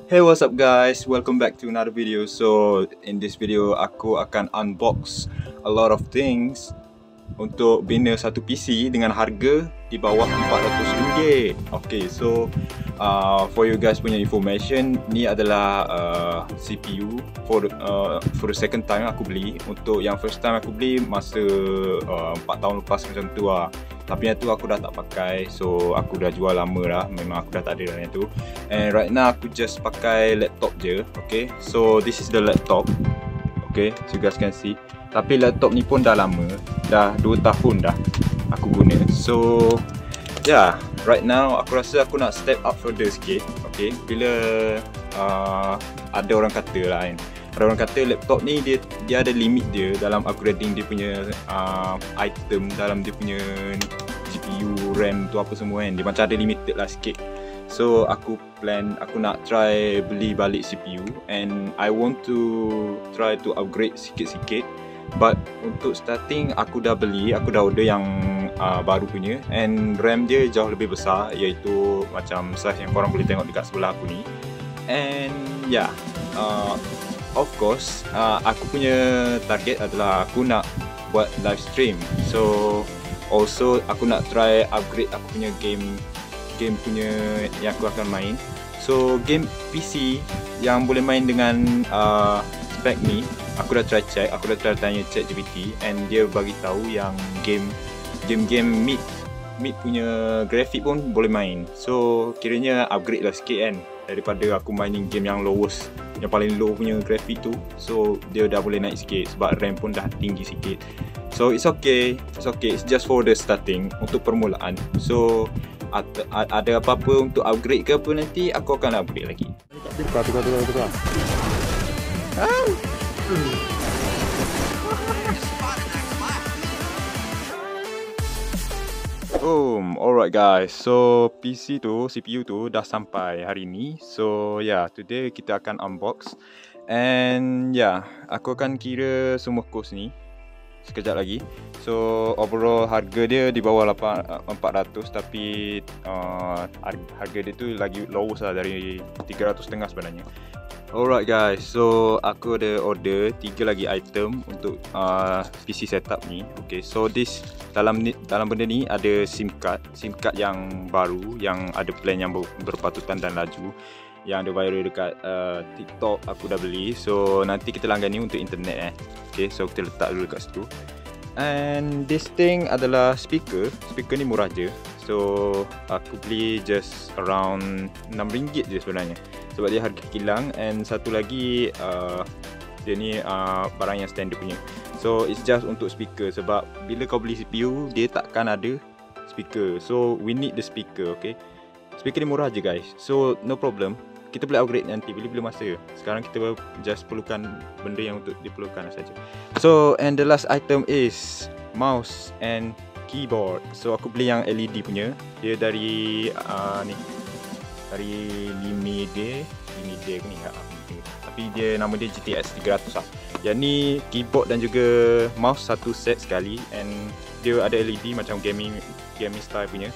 Hey, what's up guys, welcome back to another video. So in this video aku akan unbox a lot of things untuk bina satu PC dengan harga di bawah RM400. Okay, so for you guys punya information, ni adalah CPU for the second time aku beli. Untuk yang first time aku beli masa 4 tahun lepas macam tu lah. Tapi yang tu aku dah tak pakai, so aku dah jual lama dah. Memang aku dah tak ada dah yang tu. And right now aku just pakai laptop je. Okay, so this is the laptop. Okay, so you guys can see. Tapi laptop ni pun dah lama, dah 2 tahun dah aku guna. So yeah, right now aku rasa aku nak step up further sikit. Okay, bila ada orang kata lah kan, ada orang kata laptop ni dia ada limit dia dalam upgrading dia punya item dalam dia punya GPU, RAM tu apa semua kan. Dia macam ada limited lah sikit. So aku nak try beli balik CPU, and I want to try to upgrade sikit-sikit. But untuk starting aku dah order yang baru punya, and RAM dia jauh lebih besar, iaitu macam size yang korang boleh tengok dekat sebelah aku ni. And yeah, of course aku punya target adalah aku nak buat live stream. So also aku nak try upgrade aku punya game punya yang aku akan main. So game PC yang boleh main dengan spek ni, aku dah try check, aku dah try tanya ChatGPT, and dia bagi tahu yang game mid punya grafik pun boleh main. So kiranya upgrade lah sikit kan, daripada aku mainin game yang lowest, yang paling low punya grafik tu. So dia dah boleh naik sikit sebab RAM pun dah tinggi sikit. So it's okay, it's just for the starting, untuk permulaan. So ada apa-apa untuk upgrade ke apa nanti, aku akan upgrade lagi. Tukar. Alright guys, so CPU tu dah sampai hari ni. So yeah, today kita akan unbox. And yeah, aku akan kira semua kos ni sekejap lagi. So overall harga dia di bawah 400, tapi harga dia tu lagi lowest lah, dari 350 sebenarnya. Alright guys, so aku ada order 3 lagi item untuk PC setup ni. Okay, so dalam benda ni ada SIM card yang baru, yang ada plan yang berpatutan dan laju, yang ada viral dekat TikTok. Aku dah beli, so nanti kita langgani untuk internet Okay, so kita letak dulu kat situ. And this thing adalah speaker ni murah je. So aku beli just around RM6 je sebenarnya, sebab dia harga kilang. And satu lagi dia ni barang yang standard punya. So it's just untuk speaker, sebab bila kau beli CPU dia takkan ada speaker. So we need the speaker. Okay, speaker ni murah je guys, so no problem. Kita boleh upgrade nanti bila masa. Sekarang kita just perlukan benda yang untuk diperlukan saja. So and the last item is mouse and keyboard. So aku beli yang LED punya. Dia dari ni, dari Limide ni, tapi dia nama dia GTX 300 lah. Yang ni keyboard dan juga mouse satu set sekali, and dia ada LED macam gaming style punya.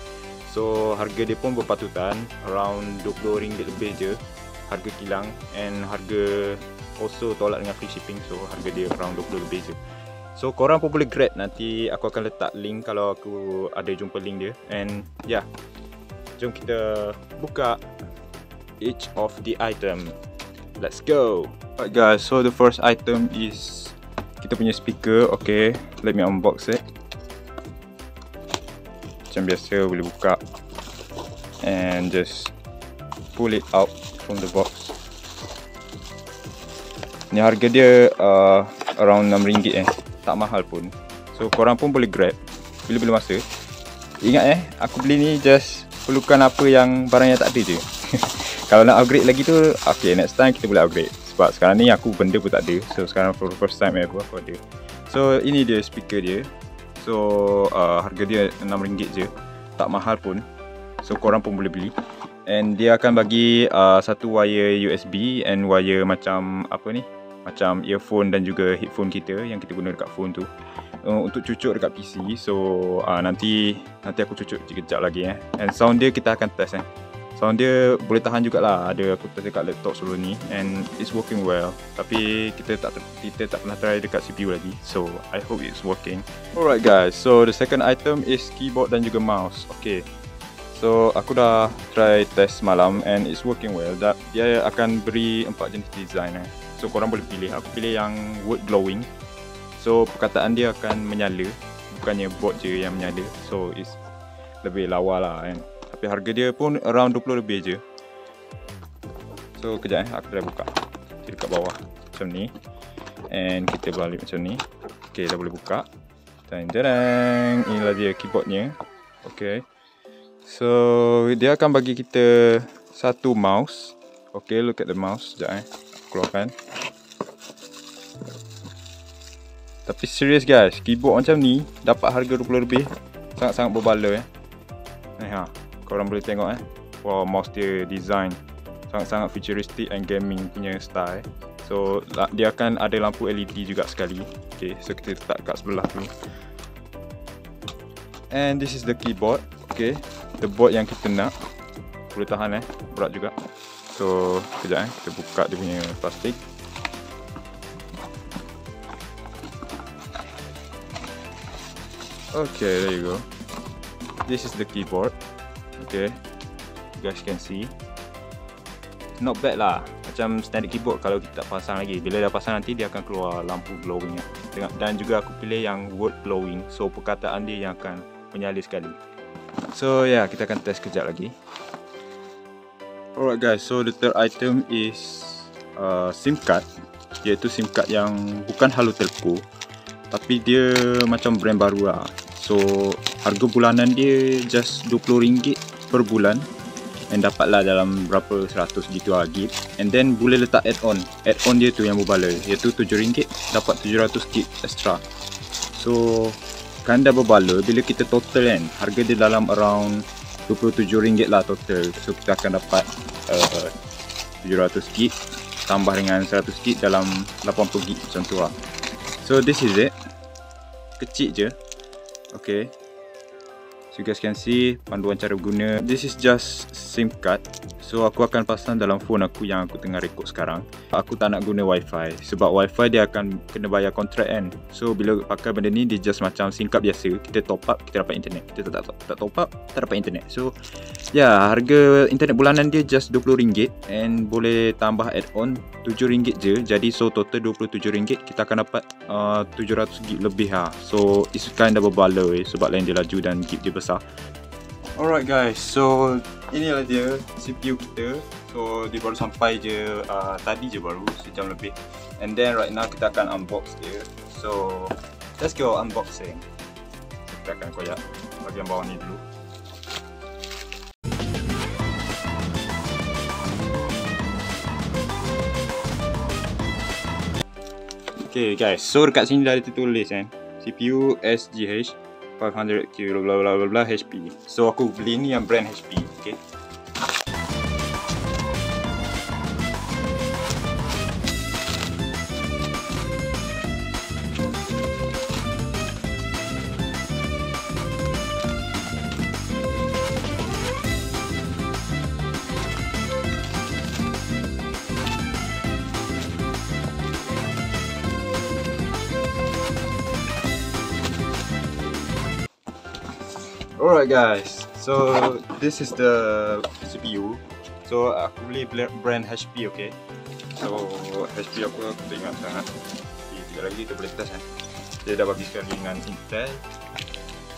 So harga dia pun berpatutan, around RM20 lebih je harga kilang, and harga also tolak dengan free shipping. So harga dia around RM20 lebih je. So korang pun boleh grab, nanti aku akan letak link kalau aku ada jumpa link dia. And yeah, jom kita buka each of the item. Let's go. Alright guys, so the first item is kita punya speaker. Okay, let me unbox it. Macam biasa boleh buka and just pull it out from the box. Ni harga dia around RM6 tak mahal pun. So korang pun boleh grab bila masa. Ingat aku beli ni just perlukan apa yang barang yang tak ada je. Kalau nak upgrade lagi tu, okay, next time kita boleh upgrade. Sebab sekarang ni aku benda pun tak ada. So sekarang for the first time aku ada. So ini dia speaker dia. So harga dia RM6 je, tak mahal pun. So korang pun boleh beli. And dia akan bagi satu wire USB and wire macam apa ni, macam earphone dan juga headphone kita yang kita guna dekat phone tu, untuk cucuk dekat PC. So nanti aku cucuk sekejap lagi And sound dia kita akan test Sound dia boleh tahan jugalah. Ada aku test dekat laptop sebelum ni and it's working well. Tapi kita tak pernah try dekat CPU lagi. So I hope it's working. Alright guys, so the second item is keyboard dan juga mouse. Okay, so aku dah try test malam and it's working well. Dia akan beri 4 jenis design So korang boleh pilih. Aku pilih yang word glowing. So perkataan dia akan menyala, bukannya board je yang menyala. So it's lebih lawa lah kan. Tapi harga dia pun around 20 lebih je. So kejap aku dah buka. Dia dekat bawah macam ni. And kita balik macam ni. Okay, dah boleh buka. Tadang, inilah dia keyboardnya. Okay, so dia akan bagi kita satu mouse. Okay, look at the mouse. Sekejap keluarkan. Tapi serius guys, keyboard macam ni dapat harga 20 lebih. Sangat-sangat berbala korang boleh tengok Wow, mouse dia design sangat-sangat futuristic and gaming punya style. So dia akan ada lampu LED juga sekali. Okay, so kita letak kat sebelah tu. And this is the keyboard. Okay, the board yang kita nak. Boleh tahan berat juga. So kejap kita buka dia punya plastik. Okay, there you go. This is the keyboard. Okay, you guys can see. Not bad lah. Macam standard keyboard kalau kita tak pasang lagi. Bila dah pasang nanti dia akan keluar lampu glowing Dan juga aku pilih yang word glowing. So perkataan dia yang akan menyala sekali. So yeah, kita akan test kejap lagi. Alright guys, so the third item is SIM card. Iaitu SIM card yang bukan Halo Telco, tapi dia macam brand baru lah. So harga bulanan dia just RM20 per bulan. And dapatlah dalam berapa 100 gitu lah gig. And then boleh letak add-on. Add-on dia tu yang berbala, iaitu RM7 dapat 700 gig extra. So kan dah berbala. Bila kita total kan, harga dia dalam around RM27 lah total. So kita akan dapat 700 gig tambah dengan 100 gig dalam 80 gig macam tu lah. So this is it. Kecil je. Okay, so you guys can see panduan cara guna. This is just SIM card. So aku akan pasang dalam phone aku yang aku tengah rekod sekarang. Aku tak nak guna wifi sebab wifi dia akan kena bayar kontrak kan. So bila pakai benda ni, dia just macam SIM card biasa. Kita top up, kita dapat internet. Kita tak top up, tak dapat internet. So ya, harga internet bulanan dia just RM20 and boleh tambah add-on RM7 je. Jadi so total RM27. Kita akan dapat 700 gig lebih lah. So it's kind of berbala sebab lain dia laju dan gig dia besar. Alright guys, so inilah dia CPU kita. So dia baru sampai je tadi je baru sejam lebih. And then right now kita akan unbox dia. So let's go unboxing. Kita akan koyak bahagian bawah ni dulu. Okay guys, so dekat sini dah tertulis kan, CPU SGH 500 bla bla bla bla HP. So aku beli ni yang brand HP. Okay, alright guys, so this is the CPU. So aku beli brand HP. Okay, so HP aku teringat sangat. Sekejap lagi kita boleh test kan. Dia dah bagi sekali dengan Intel.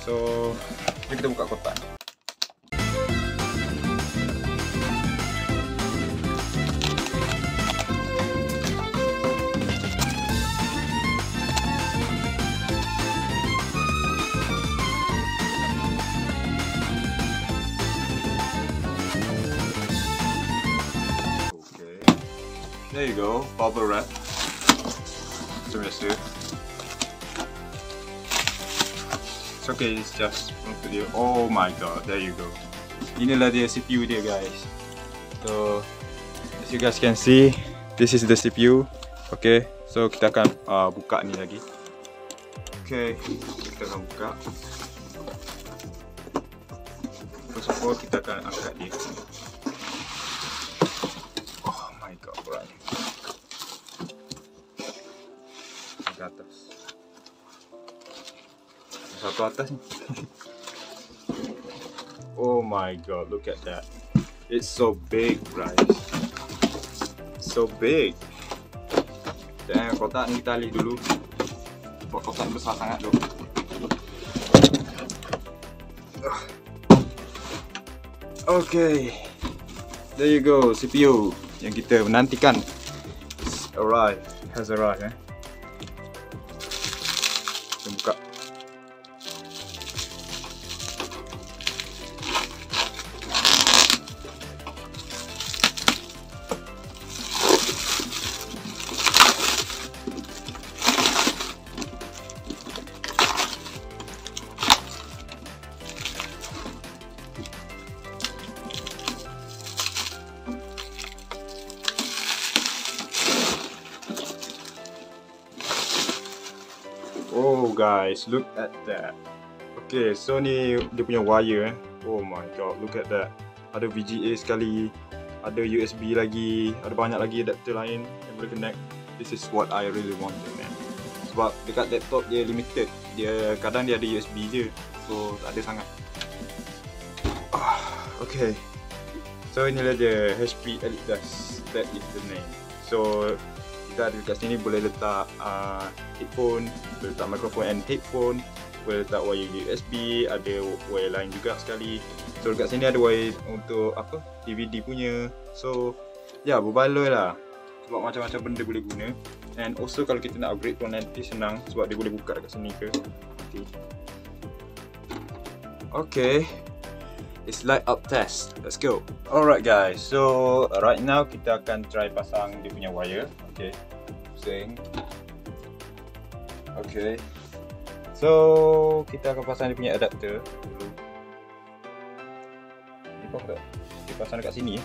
So jom kita buka kotak. There you go, bubble wrap. Macam biasa. It's okay, it's just untuk dia. Oh my god, there you go. Inilah dia CPU dia guys. So as you guys can see, this is the CPU. Okay, so kita akan buka ni lagi. Okay, kita akan buka. First of all, kita akan angkat dia. ke atas. Satu atas ni. Oh my god, look at that. It's so big, guys. So big. Dan kotak ni kita alih dulu. Sebab kotak besar sangat tu. Okay. There you go, CPU yang kita menantikan. Has arrived. Kita buka. Oh guys, look at that. Okay, so ni dia punya wire. Oh my god, look at that. Ada VGA sekali, ada USB lagi, ada banyak lagi adapter lain yang boleh connect. This is what I really wanted, man. Sebab dekat laptop dia limited. Dia kadang dia ada USB je, so tak ada sangat. Okay. So inilah dia HP EliteDust. That is the name. So kita ada dekat sini boleh letak headphone, boleh letak microphone and headphone, boleh letak wire USB, ada wire lain juga sekali. So dekat sini ada wire untuk apa? DVD punya. So ya, berbaloi lah. Sebab macam-macam benda boleh guna. And also kalau kita nak upgrade pun nanti senang sebab dia boleh buka dekat sini ke. Okay. It's light up test. Let's go. Alright guys, so right now kita akan try pasang dia punya wire. Okay, pusing. Okay, so kita akan pasang dia punya adapter dulu. Ni apa tak? Kita pasang dekat sini.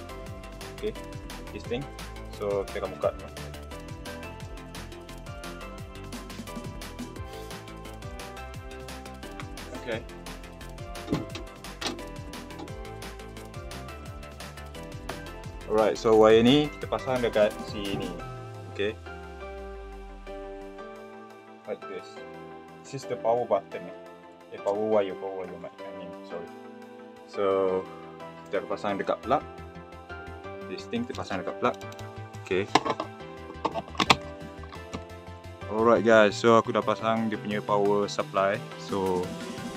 Okay, this thing. So kita akan buka dulu. Okay. Alright, so wire ni kita pasang dekat sini. Okay. Like this. This is the power button. Power wire I mean, sorry. So kita akan pasang dekat plug. This thing kita pasang dekat plug. Okay. Alright guys, so aku dah pasang dia punya power supply. So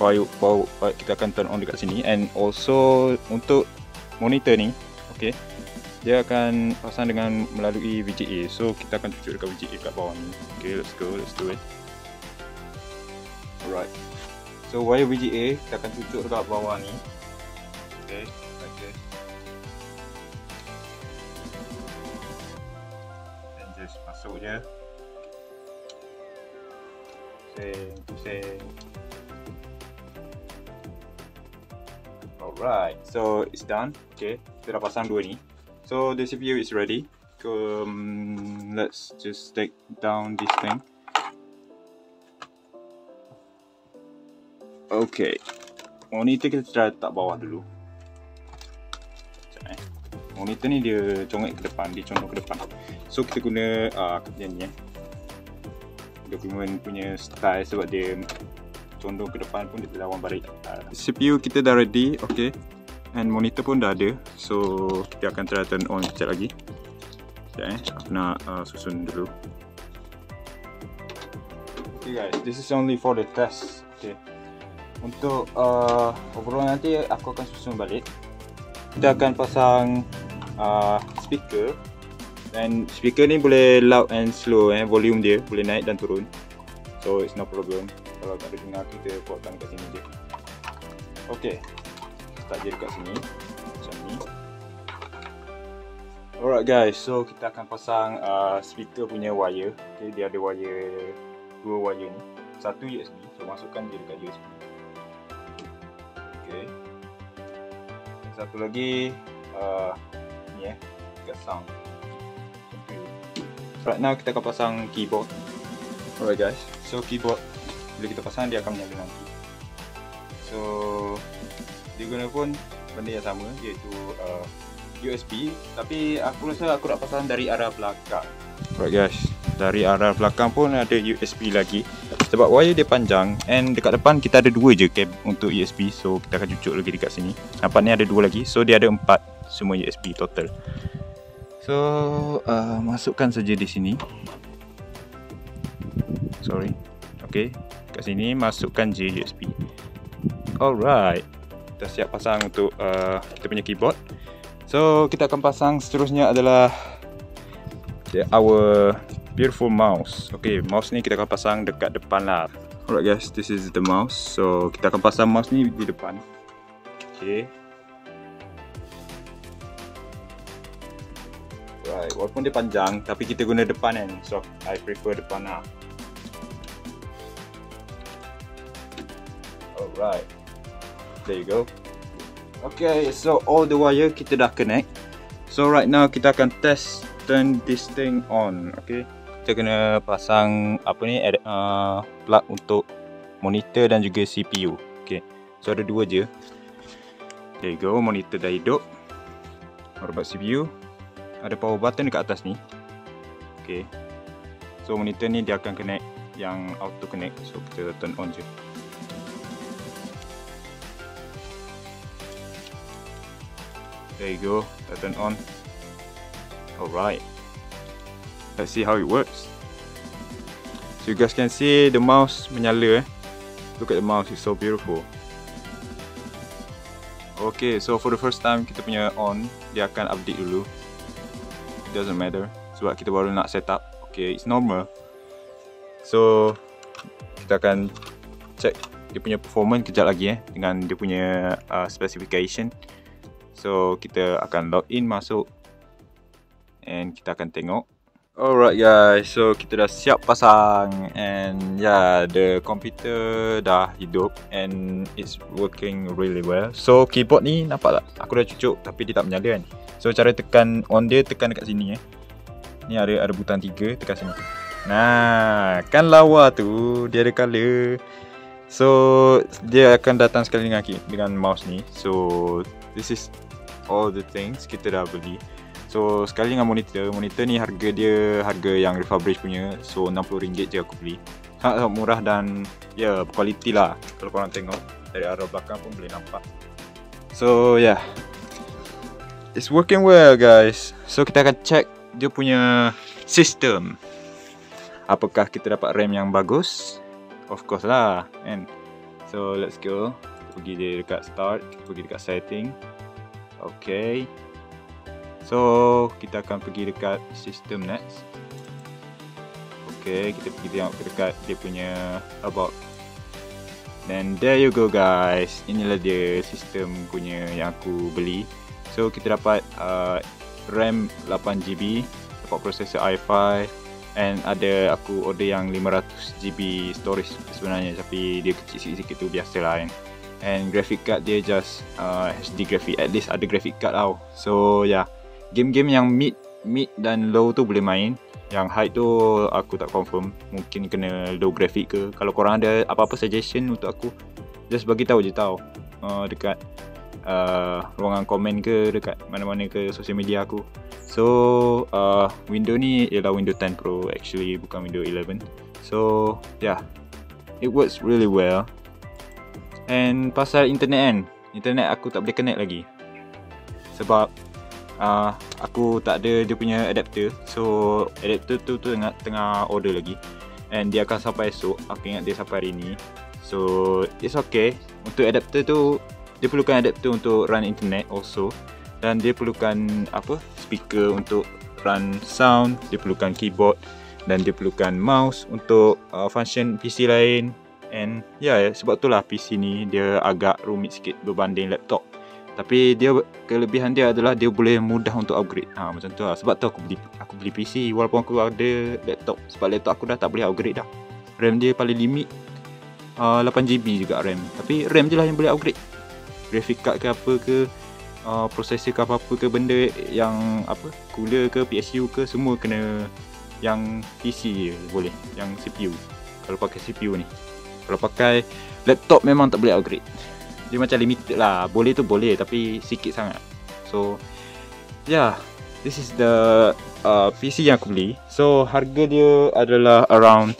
power kita akan turn on dekat sini. And also untuk monitor ni, okay, dia akan pasang dengan melalui VGA. So kita akan cucuk dekat VGA kat bawah ni. Okay, let's go, let's do it. Alright. So wire VGA kita akan cucuk dekat bawah ni. Okay, like this. And just masuk je. Pusing. Alright, so it's done. Okay, kita dah pasang dua ni. So the CPU is ready. Let's just take down this thing. Okay, monitor kita try letak bawah dulu. Monitor ni dia congek ke depan, dia condong ke depan. So kita guna ni dokumen punya style sebab dia condong ke depan pun dia lawan balik. CPU kita dah ready, okay. And monitor pun dah ada. So kita akan try turn on sekejap lagi. Sekejap aku nak susun dulu. Okay guys, this is only for the test. Okay, untuk overall nanti aku akan susun balik. Kita akan pasang speaker. Dan speaker ni boleh loud and slow, volume dia boleh naik dan turun. So it's no problem. Kalau tak ada dengar, kita potong kat sini je. Okay, start je dekat sini macam ni. Alright guys, so kita akan pasang speaker punya wire. Okay, dia ada wire, dua wire ni. Satu USB, so masukkan dia dekat USB. Okay, satu lagi ni dekat sound. Okay. Right now kita akan pasang keyboard. Alright guys, so keyboard bila kita pasang dia akan menyala nanti. So dia guna pun benda yang sama, iaitu USB, tapi aku rasa aku nak pasang dari arah belakang. Alright guys, Dari arah belakang pun ada USB lagi. Sebab wire dia panjang, and dekat depan kita ada 2 je kabel untuk USB. So kita akan cucuk lagi dekat sini. Nampak ni ada 2 lagi. So dia ada 4 semua USB total. So masukkan saja di sini. Sorry. Okay, kat sini masukkan je USB. Alright, kita siap pasang untuk kita punya keyboard. So kita akan pasang seterusnya adalah our beautiful mouse. Okay, mouse ni kita akan pasang dekat depan lah. Alright guys, this is the mouse. So kita akan pasang mouse ni di depan. Okay. Right, walaupun dia panjang tapi kita guna depan kan. So I prefer depan lah. Alright, there you go. Okay, so all the wire kita dah connect. So right now kita akan turn this thing on. Okay, kita kena pasang apa ni, plug untuk monitor dan juga CPU. Okay, so ada 2 je. There you go, monitor dah hidup. What about CPU? Ada power button dekat atas ni. Okay, so monitor ni dia akan connect yang auto connect. So kita turn on je. There you go, that turn on. Alright, let's see how it works. So you guys can see the mouse menyala. Look at the mouse, it's so beautiful. Okay, so for the first time kita punya on, dia akan update dulu. It doesn't matter sebab kita baru nak set up. Okay, it's normal. So kita akan check dia punya performance kejap lagi dengan dia punya specification. So kita akan login masuk and kita akan tengok. Alright guys, so kita dah siap pasang, and yeah, the computer dah hidup and it's working really well. So keyboard ni nampak tak? Aku dah cucuk tapi dia tak menyala kan. So cara tekan on dia, tekan dekat sini Ni ada butang 3, tekan sini. Nah, kan lawa tu, dia ada color. So dia akan datang sekali dengan mouse ni. So this is all the things kita dah beli. So sekali dengan monitor ni harga dia harga yang refurbished punya. So RM60 je aku beli. Sangat murah dan ya, berkualiti lah. Kalau korang tengok dari arah belakang pun boleh nampak. So yeah, it's working well guys. So kita akan check dia punya sistem. Apakah kita dapat RAM yang bagus? Of course lah, and so let's go. Kita pergi dia dekat start, kita pergi dekat setting. Okay, so kita akan pergi dekat system next. Okay, kita pergi tengok dekat dia punya about. And there you go guys, inilah dia sistem punya yang aku beli. So kita dapat RAM 8GB, dapat processor i5, and ada aku order yang 500GB storage sebenarnya, tapi dia kecil sikit-sikit tu biasalah kan. And graphic card dia just HD graphic, at least ada graphic card tau. So yeah, game-game yang mid dan low tu boleh main. Yang high tu aku tak confirm, mungkin kena low graphic ke. Kalau korang ada apa-apa suggestion untuk aku, just bagi tahu je tau, dekat ruangan komen ke, dekat mana-mana ke sosial media aku. So window ni ialah Windows 10 Pro actually, bukan Windows 11. So yeah, it works really well. And pasal internet kan, internet aku tak boleh connect lagi sebab aku tak ada dia punya adapter. So adapter tu tengah order lagi, and dia akan sampai esok. Aku ingat dia sampai hari ni. So it's okay. Untuk adapter tu, dia perlukan adapter untuk run internet also, dan dia perlukan speaker untuk run sound, dia perlukan keyboard, dan dia perlukan mouse untuk function PC lain. And yeah, sebab itulah PC ni dia agak rumit sikit berbanding laptop. Tapi dia kelebihan dia adalah dia boleh mudah untuk upgrade. Macam tu lah. Sebab tu aku beli PC walaupun aku ada laptop. Sebab laptop aku dah tak boleh upgrade dah. RAM dia paling limit 8GB juga RAM. Tapi RAM je lah yang boleh upgrade. Graphic card ke apa ke, processor ke apa-apa ke benda yang cooler ke, PSU ke, semua kena yang PC je boleh, yang CPU. Kalau pakai CPU ni. Kalau pakai laptop memang tak boleh upgrade. Dia macam limited lah. Boleh tu boleh, tapi sikit sangat. So yeah, this is the PC yang aku beli. So harga dia adalah around,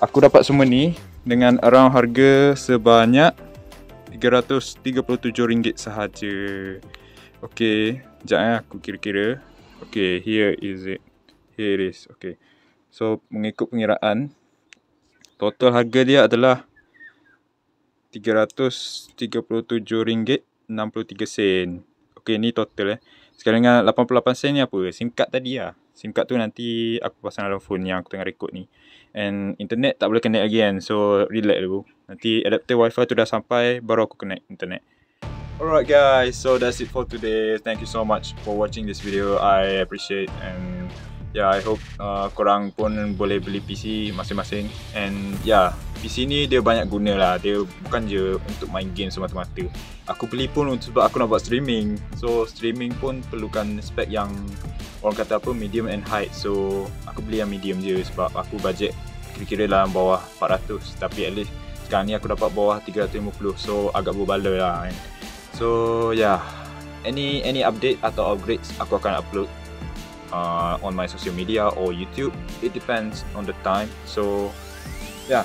aku dapat semua ni dengan around harga sebanyak RM337 sahaja. Okay, sekejap aku kira-kira. Okay, here it is. Okay, so mengikut pengiraan, total harga dia adalah RM337.63. Okay, ni total Sekarang dengan 88 sen ni apa? SIM card tadi lah. SIM card tu nanti aku pasang dalam phone yang aku tengah record ni. And internet tak boleh connect lagi kan. So relax dulu. Nanti adapter wifi tu dah sampai, baru aku connect internet. Alright guys, so that's it for today. Thank you so much for watching this video. I appreciate, and yeah, I hope korang pun boleh beli PC masing-masing. And yeah, PC ni dia banyak guna lah. Dia bukan je untuk main game semata-mata. Aku beli pun sebab aku nak buat streaming. So streaming pun perlukan spek yang orang kata apa, medium and high. So aku beli yang medium je sebab aku budget kira-kira dalam bawah 400. Tapi at least sekarang ni aku dapat bawah 350. So agak berbala lah kan. So yeah, any update atau upgrades aku akan upload on my social media or YouTube. It depends on the time. So yeah,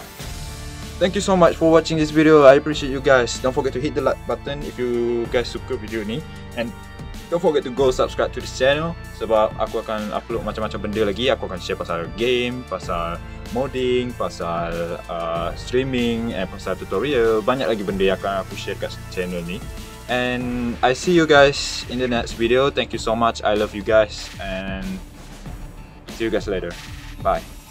thank you so much for watching this video. I appreciate you guys. Don't forget to hit the like button if you guys suka video ni, and don't forget to go subscribe to this channel sebab aku akan upload macam-macam benda lagi. Aku akan share pasal game, pasal modding, pasal streaming, and pasal tutorial. Banyak lagi benda yang akan aku share kat channel ni. And I see you guys in the next video. Thank you so much. I love you guys, and see you guys later. Bye.